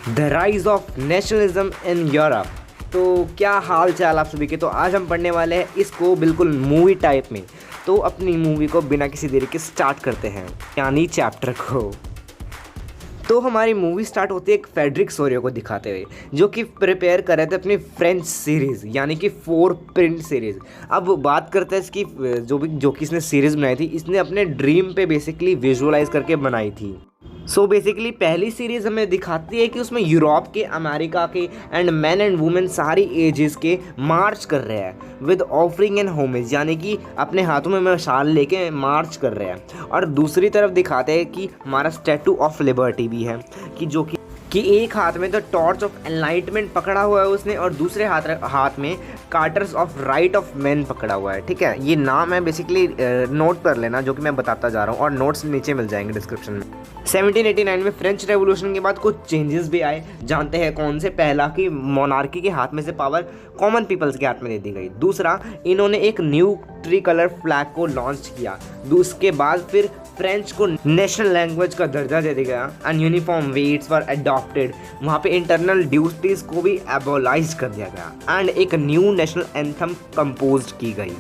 The rise of nationalism in Europe. तो क्या हाल चाल आप सभी के। तो आज हम पढ़ने वाले हैं इसको बिल्कुल मूवी टाइप में। तो अपनी मूवी को बिना किसी देरी के स्टार्ट करते हैं, यानी चैप्टर को। तो हमारी मूवी स्टार्ट होती है एक फेडरिक सोरियो को दिखाते हुए, जो कि प्रिपेयर कर रहे थे अपनी फ्रेंच सीरीज़, यानी कि 4 प्रिंट सीरीज़। अब बात करते हैं इसकी जो कि इसने सीरीज़ बनाई थी, इसने अपने ड्रीम पे बेसिकली विजुअलाइज करके बनाई थी। सो बेसिकली पहली सीरीज़ हमें दिखाती है कि उसमें यूरोप के, अमेरिका के एंड मैन एंड वुमेन सारी एजेस के मार्च कर रहे हैं विद ऑफरिंग एंड होमेज, यानी कि अपने हाथों में मशाल लेके मार्च कर रहे हैं। और दूसरी तरफ दिखाते हैं कि हमारा स्टैचू ऑफ लिबर्टी भी है, कि जो कि एक हाथ में तो टॉर्च ऑफ एनलाइटमेंट पकड़ा हुआ है उसने, और दूसरे हाथ में कार्टर्स ऑफ राइट ऑफ मैन पकड़ा हुआ है। ठीक है, ये नाम है बेसिकली, नोट कर लेना, जो कि मैं बताता जा रहा हूँ, और नोट्स नीचे मिल जाएंगे डिस्क्रिप्शन में। 1789 में फ्रेंच रेवोल्यूशन के बाद कुछ चेंजेस भी आए। जानते हैं कौन से? पहला कि मोनार्की के हाथ में से पावर कॉमन पीपल्स के हाथ में दे दी गई। दूसरा, इन्होंने एक न्यू ट्री कलर फ्लैग को लॉन्च किया। उसके बाद फिर फ्रेंच को नेशनल लैंग्वेज का दर्जा दे दिया गया and uniform weights were adopted. वहाँ पे इंटरनल ड्यूटीज को भी एबोलाइज कर दिया गया एंड एक न्यू नेशनल एंथम कंपोज की गई।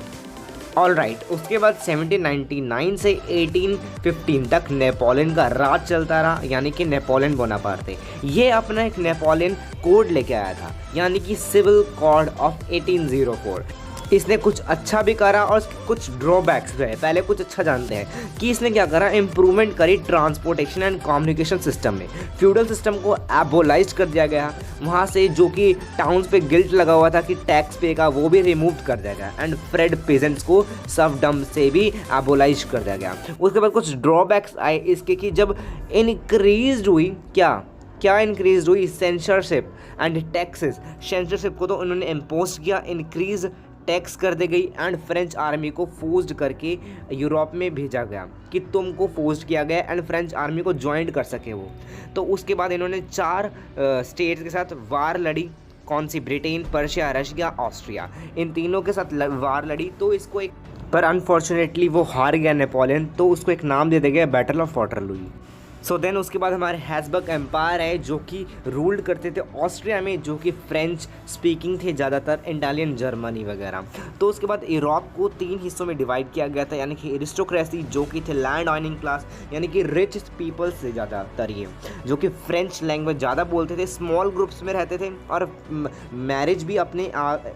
ऑल राइट, उसके बाद 1799 से 1815 तक नेपोलियन का राज चलता रहा, यानी कि नेपोलियन बोनापार्टे। ये अपना एक नेपोलियन कोड लेके आया था, यानी कि सिविल कोड ऑफ 1804। इसने कुछ अच्छा भी करा और कुछ ड्रॉबैक्स भी है। पहले कुछ अच्छा जानते हैं कि इसने क्या करा, इम्प्रूवमेंट करी ट्रांसपोर्टेशन एंड कम्युनिकेशन सिस्टम में। फ्यूडल सिस्टम को एबोलाइज कर दिया गया, वहाँ से जो कि टाउन्स पे गिल्ट लगा हुआ था कि टैक्स पे का, वो भी रिमूव कर दिया गया एंड फ्रेड पेजेंट्स को सर्फडम से भी एबोलाइज कर दिया गया। उसके बाद कुछ ड्रॉबैक्स आए इसके कि जब इनक्रीज हुई क्या इंक्रीज हुई सेंसरशिप एंड टैक्सेस। सेंसरशिप को तो उन्होंने इम्पोज किया, इंक्रीज टैक्स कर दी गई एंड फ्रेंच आर्मी को फोर्स्ड करके यूरोप में भेजा गया कि तुमको फोर्स्ड किया गया एंड फ्रेंच आर्मी को ज्वाइन कर सके वो। तो उसके बाद इन्होंने 4 स्टेट्स के साथ वार लड़ी। कौन सी? ब्रिटेन, पर्शिया, रशिया, ऑस्ट्रिया, इन तीनों के साथ वार लड़ी। तो इसको एक, पर अनफॉर्चुनेटली वो हार गया नेपोलियन, तो उसको एक नाम दे दिया गया battle of Waterloo. So then उसके बाद हमारे हैब्सबर्ग एम्पायर है, जो कि रूल्ड करते थे ऑस्ट्रिया में, जो कि फ्रेंच स्पीकिंग थे ज़्यादातर, इटालियन, जर्मनी वगैरह। तो उसके बाद यूरोप को 3 हिस्सों में डिवाइड किया गया था, यानी कि एरिस्टोक्रेसी, जो कि थे लैंड ऑनिंग क्लास, यानी कि रिच पीपल्स से ज़्यादातर ये, जो कि फ्रेंच लैंग्वेज ज़्यादा बोलते थे, स्मॉल ग्रुप्स में रहते थे और मैरिज भी अपने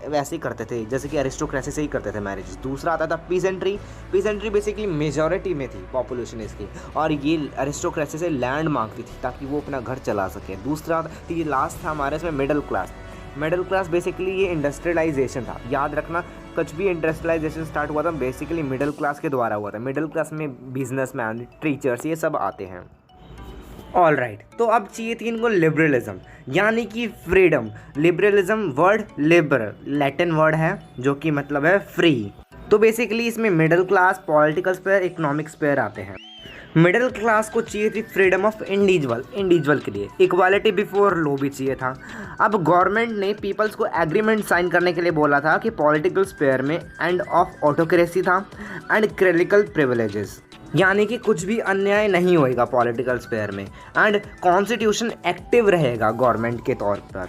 वैसे ही करते थे जैसे कि एरिस्टोक्रेसी से ही करते थे मैरिज। दूसरा आता था पीजेंट्री बेसिकली मेजॉरिटी में थी पॉपुलेशन इसकी, और ये एरिस्टोक्रेसी से लैंड मांगती थी ताकि वो अपना घर चला सके। दूसरा, ये लास्ट था हमारे इसमें मिडिल क्लास बेसिकली ये इंडस्ट्रियलाइजेशन था। याद रखना, कुछ भी इंडस्ट्रियलाइजेशन स्टार्ट हुआ था बेसिकली मिडिल क्लास के द्वारा हुआ था। मिडिल क्लास में बिजनेसमैन, टीचर्स, ये सब आते हैं। ऑल राइट, तो अब चाहिए थी इनको लिबरलिज्म, यानी कि freedom. Liberalism, word liber Latin word है, जो कि मतलब है फ्री। तो बेसिकली इसमें middle class, political sphere, economic sphere आते हैं। मिडिल क्लास को चाहिए थी फ्रीडम ऑफ इंडिविजुअल के लिए, इक्वालिटी बिफोर लॉ भी चाहिए था। अब गवर्नमेंट ने पीपल्स को एग्रीमेंट साइन करने के लिए बोला था कि पॉलिटिकल स्पेयर में एंड ऑफ ऑटोक्रेसी था एंड क्रेडिकल प्रिविलेजेस, यानी कि कुछ भी अन्याय नहीं होएगा पॉलिटिकल स्पेयर में, एंड कॉन्स्टिट्यूशन एक्टिव रहेगा गवर्नमेंट के तौर पर।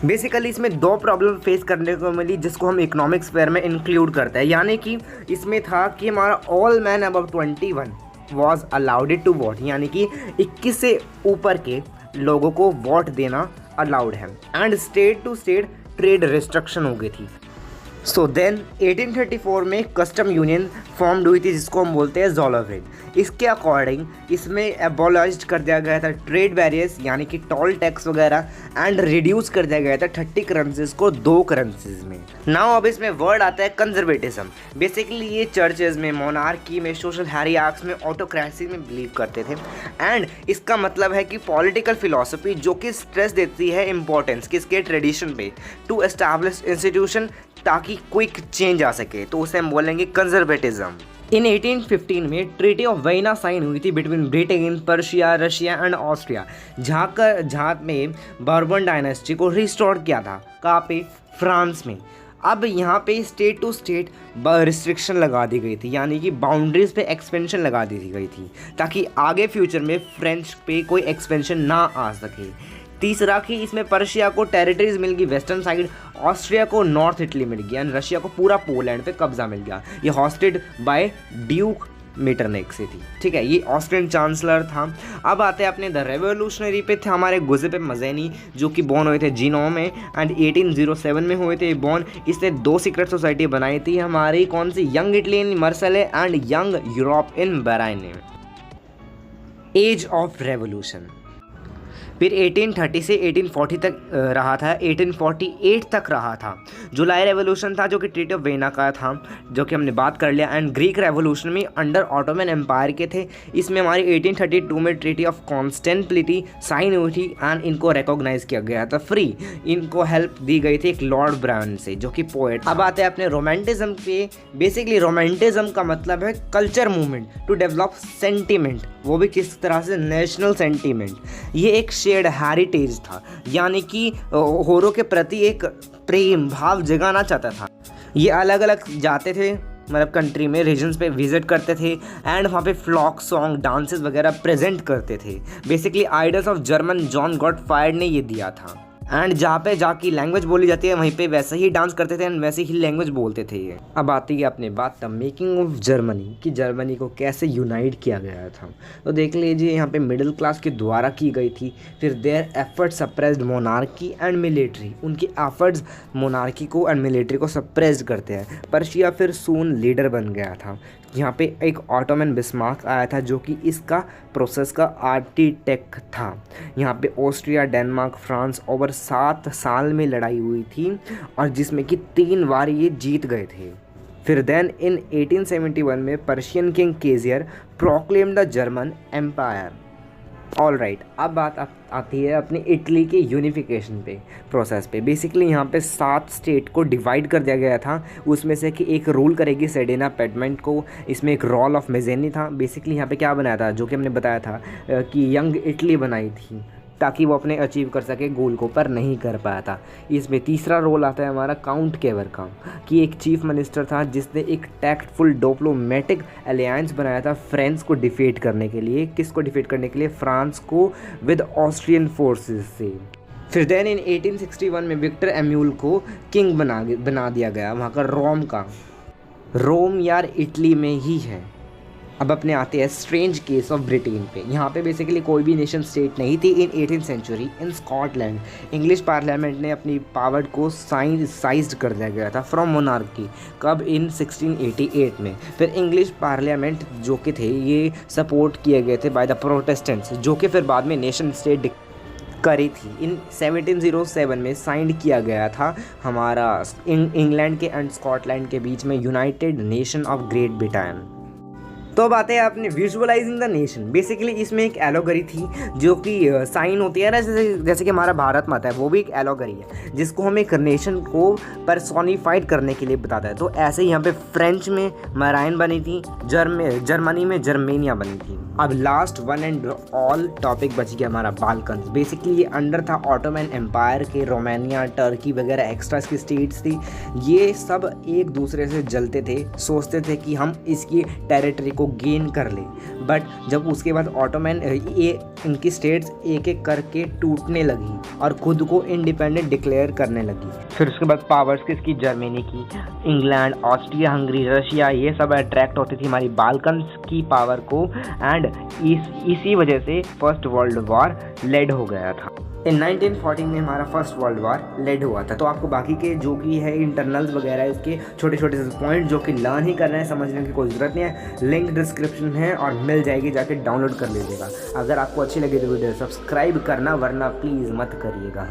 बेसिकली इसमें 2 प्रॉब्लम फेस करने को मिली, जिसको हम इकोनॉमिक स्पेयर में इंक्लूड करते हैं। यानी कि इसमें था कि हमारा all man above 21 was allowed to vote, यानी कि 21 से ऊपर के लोगों को वोट देना अलाउड है, and state to state trade restriction हो गई थी। सो देन 1834 में कस्टम यूनियन फॉर्म्ड हुई थी, जिसको हम बोलते हैं ज़ोलोवेट। इसके अकॉर्डिंग इसमें एबोलाइज कर दिया गया था ट्रेड बैरियर्स, यानी कि टोल टैक्स वगैरह, एंड रिड्यूस कर दिया गया था 30 करेंसीज को 2 करेंसीज में। नाउ अब इसमें वर्ड आता है कंजर्वेटिज्म। बेसिकली ये चर्चेज में, मोनार्की में, सोशल हैरियार्क्स में, ऑटोक्रेसी में बिलीव करते थे, एंड इसका मतलब है कि पॉलिटिकल फिलॉसफी जो कि स्ट्रेस देती है इंपॉर्टेंस किसके? ट्रेडिशन पे, टू एस्टैब्लिश इंस्टीट्यूशन, ताकि क्विक चेंज आ सके, तो उसे हम बोलेंगे कंजर्वेटिज्म। इन 1815 में ट्रीटी ऑफ वेना साइन हुई थी between Britain, Persia, Russia and Austria, जहाँ में बर्बन डायनेस्टी को रिस्टोर किया था। कहाँ पे? फ्रांस में। अब यहाँ पे स्टेट टू स्टेट रिस्ट्रिक्शन लगा दी गई थी, यानी कि बाउंड्रीज पे एक्सपेंशन लगा दी गई थी, ताकि आगे फ्यूचर में फ्रेंच पे कोई एक्सपेंशन ना आ सके। तीसरा कि इसमें पर्शिया को टेरिटरीज मिल गई वेस्टर्न साइड, ऑस्ट्रिया को नॉर्थ इटली मिल गया एंड रशिया को पूरा पोलैंड पे कब्जा मिल गया। ये हॉस्टेड बाय ड्यूक मीटरनिक से थी, ठीक है, ये ऑस्ट्रियन चांसलर था। अब आते हैं अपने द रेवोल्यूशनरी पे, थे हमारे गुज़ेपे मज़ेनी जो कि बॉर्न हुए थे जीनो में एंड 1807 में हुए थे बॉर्न। इसने 2 सीक्रेट सोसाइटी बनाई थी हमारी, कौन सी, Young Italy in Marseilles and Young Europe in Berne. Age of revolution फिर 1830 से 1840 तक रहा था, 1848 तक रहा था। जुलाई रेवोल्यूशन था जो कि ट्रीटी ऑफ वेना का था, जो कि हमने बात कर लिया। एंड ग्रीक रेवोल्यूशन में अंडर ऑटोमन एम्पायर के थे। इसमें हमारी 1832 में ट्रीटी ऑफ कॉन्स्टेंटिनोपल साइन हुई थी एंड इनको रिकॉग्नाइज किया गया था फ्री। इनको हेल्प दी गई थी एक लॉर्ड ब्राउन से जो कि पोएट। अब आते हैं अपने रोमांटिज्म पे। बेसिकली रोमांटिज्म का मतलब है culture movement to develop sentiment, वो भी किस तरह से, नेशनल सेंटिमेंट। ये एक शेयर्ड हेरिटेज था, यानी कि होरों के प्रति एक प्रेम भाव जगाना चाहता था। ये अलग अलग जाते थे, मतलब कंट्री में रीजन्स पे विजिट करते थे एंड वहाँ पे फ्लॉक सॉन्ग डांसेस वगैरह प्रेजेंट करते थे। Basically idols of German John Gottfried ने ये दिया था। एंड जहाँ पे जाके लैंग्वेज बोली जाती है वहीं पे वैसे ही डांस करते थे एंड वैसे ही लैंग्वेज बोलते थे ये। अब आती है अपने बात द मेकिंग ऑफ जर्मनी, कि जर्मनी को कैसे यूनाइट किया गया था। तो देख लीजिए यहाँ पे मिडिल क्लास के द्वारा की गई थी। फिर their effort suppressed monarchy and military, उनकी एफर्ट्स मोनार्की को एंड मिलिट्री को सप्रेस्ड करते हैं। पर्शिया फिर सून लीडर बन गया था। यहाँ पे एक ऑटोमन बिस्मार्क आया था जो कि इसका प्रोसेस का आर्किटेक्ट था। यहाँ पे ऑस्ट्रिया, डेनमार्क, फ्रांस ओवर 7 साल में लड़ाई हुई थी और जिसमें कि 3 बार ये जीत गए थे। फिर देन इन 1871 में Prussian king Kaiser proclaim the German Empire. All right, अब बात आती है अपनी इटली के यूनिफिकेशन पे, प्रोसेस पे। बेसिकली यहाँ पे 7 स्टेट को डिवाइड कर दिया गया था, उसमें से कि एक रूल करेगी सेडेना पेडमेंट को। इसमें एक रोल ऑफ मेजेनी था। बेसिकली यहाँ पे क्या बनाया था, जो कि हमने बताया था कि यंग इटली बनाई थी ताकि वो अपने अचीव कर सके गोल को, पर नहीं कर पाया था। इसमें तीसरा रोल आता है हमारा काउंट केवर का, कि एक चीफ मिनिस्टर था जिसने एक टैक्टफुल डिप्लोमेटिक अलायंस बनाया था फ्रांस को डिफीट करने के लिए। किसको डिफीट करने के लिए? फ्रांस को विद ऑस्ट्रियन फोर्सेस से। फिर देन इन 1861 में विक्टर एम्यूल को किंग बना दिया गया वहाँ का रोम का। रोम यार इटली में ही है। अब अपने आते हैं स्ट्रेंज केस ऑफ ब्रिटेन पे। यहाँ पे बेसिकली कोई भी नेशन स्टेट नहीं थी in 18th century. In Scotland English parliament ने अपनी पावर को साइज्ड कर दिया गया था फ्रॉम मोनार्की। कब? इन 1688 में। फिर इंग्लिश पार्लियामेंट जो कि थे ये सपोर्ट किए गए थे बाय द प्रोटेस्टेंट्स, जो कि फिर बाद में नेशन स्टेट करी थी। इन 1707 में साइन किया गया था हमारा इंग्लैंड के एंड स्कॉटलैंड के बीच में United nation of great Britain. तो अब आते हैं अपने विजुअलाइजिंग द नेशन। बेसिकली इसमें एक एलोगरी थी जो कि साइन होती है ना, जैसे कि हमारा भारत माता है, वो भी एक एलोगरी है जिसको हम एक नेशन को पर्सोनिफाइड करने के लिए बताता है। तो ऐसे ही यहाँ पे फ्रेंच में मराइन बनी थी, जर्मनी में जर्मेनिया बनी थी। अब last one and all topic बच गया हमारा बाल्कन्स। बेसिकली ये अंडर था ऑटोमन एम्पायर के। रोमानिया, टर्की वगैरह एक्स्ट्रा की स्टेट्स थी। ये सब एक दूसरे से जलते थे, सोचते थे कि हम इसकी टेरिटरी को गेन कर ले। बट जब उसके बाद ऑटोमन इनकी स्टेट्स एक एक करके टूटने लगी और खुद को इंडिपेंडेंट डिक्लेयर करने लगी। फिर उसके बाद पावर्स किसकी? जर्मनी की, इंग्लैंड, ऑस्ट्रिया, हंगरी, रशिया, ये सब अट्रैक्ट होती थी हमारी बाल्कन्स की पावर को। एंड इसी वजह से फर्स्ट वर्ल्ड वॉर लेड हो गया था। इन 1914 में हमारा फर्स्ट वर्ल्ड वॉर लेड हुआ था। तो आपको बाकी के जो कि है इंटरनल्स वगैरह इसके छोटे छोटे से पॉइंट जो कि लर्न ही करना है, समझने की कोई ज़रूरत नहीं है। लिंक डिस्क्रिप्शन है और मिल जाएगी, जाके डाउनलोड कर लीजिएगा। अगर आपको अच्छी लगी तो वीडियो सब्सक्राइब करना, वरना प्लीज़ मत करिएगा।